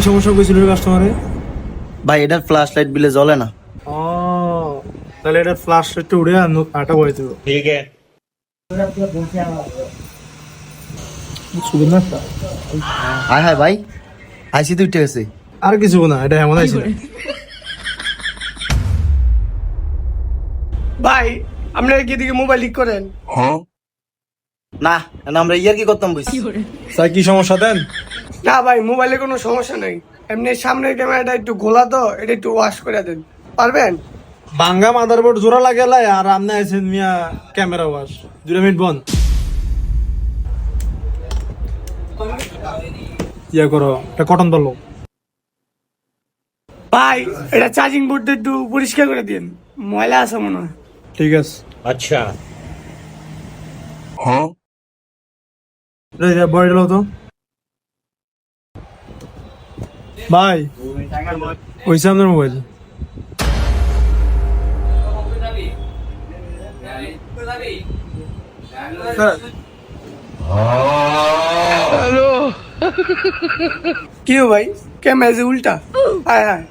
কি সমস্যা কইছিল কাস্টমারে? ভাই এটার ফ্ল্যাশ লাইট বিলে জ্বলে না। ও তাহলে এটা ফ্ল্যাশ লাইটটা উড়ে আটা বয়ে দেবো। ठीक है। শুধু না একটা। হায় হায় ভাই, আইসি তো উঠে গেছে। আর কিছু না, এটা এমন আছে ভাই আপনারা কি দিকে মোবাইল লিক করেন? না আমরা ইয়ার কি করতাম বুঝছি। স্যার কি সমস্যা দেন? না ভাই মোবাইলে কোনো সমস্যা নাই, এমনি সামনের ক্যামেরাটা একটু ঘোলা তো, এটা একটু ওয়াশ করে দেন পারবেন? বাঙ্গা মাদারবোর্ড জোড়া লাগালাই আর আপনি আছেন মিয়া ক্যামেরা ওয়াশ 2 মিনিট বন্ধ। ইয়া করো, এটা কটন পালো। ভাই এটা চার্জিং বোর্ডটা একটু পরিষ্কার করে দিন, ময়লা আছে মনে হয়। ঠিক আছে। अच्छा। বড় লো তো ভাই, ওই সামনের মোবাইল। কি হো ভাই, ক্যামেরা যে উল্টা? হায় হায়।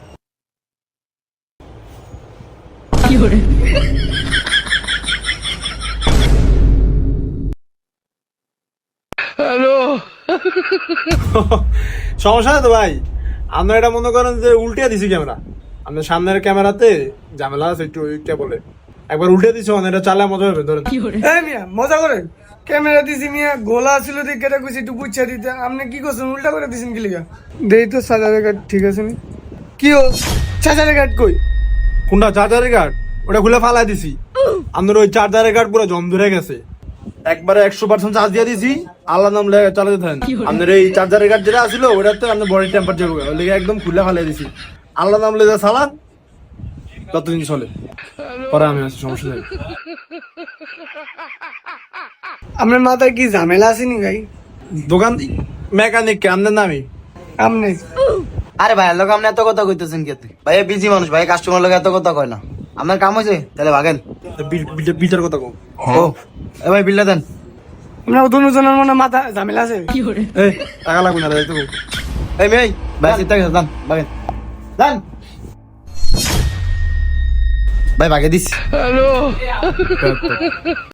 সমস্যা নেই তো ভাই, আমরা এটা মনে করেন যে উল্টে দিছি ক্যামেরা। আপনার সামনের ক্যামেরাতে ঝামেলা আছে একটু, ওইটা বলে একবার উল্টে দিছি, মানে এটা চালা মজা হবে ধরেন। এই মিয়া মজা করেন? ক্যামেরা দিছি মিয়া, গোলা ছিল দেখে এটা কইছি একটু বুঝছা দিতে, আপনি কি করছেন? উল্টা করে দিছেন কি লিগা? দেই তো সাজারের কার্ড ঠিক আছে নি? কি ও সাজারের কার্ড কই? কোনটা? চার্জারের কার্ড? ওটা খুলে ফালাই দিছি। আপনার ওই চার্জারের কার্ড পুরো জম ধরে গেছে, একবারে 100% চার্জ দিয়ে দিছি। আল্লাহ নাম লেগে চালাতে থাকেন। আপনার এই চার্জারের কার্ড যেটা আছিল ওটাতে আপনার বডি টেম্পারেচার ওই লেগে একদম খুলে ফালাই দিছি। আল্লাহ নাম লেগে চালান, ততদিন চলে। পরে আমি আছি, সমস্যা নেই। আপনার মাথায় কি ঝামেলা আছে নি ভাই? দোকান মেকানিক কে আপনার নামই? আপনি আরে ভাই লোক আপনি এত কথা কইতেছেন কে? ভাই বিজি মানুষ, ভাই কাস্টমার লোক এত কথা কয় না। আপনার কাম হয়েছে তাহলে ভাগেন। বিটার কথা কম। ও এ ভাই বিলটা দেন। আপনার দুজনের মনে মাথা ঝামেলা আছে? এই টাকা লাগবে না রে, তো এই মেয়ে ভাই চিন্তা গেছে, দেন ভাগেন দেন। ভাই ভাগে দিস।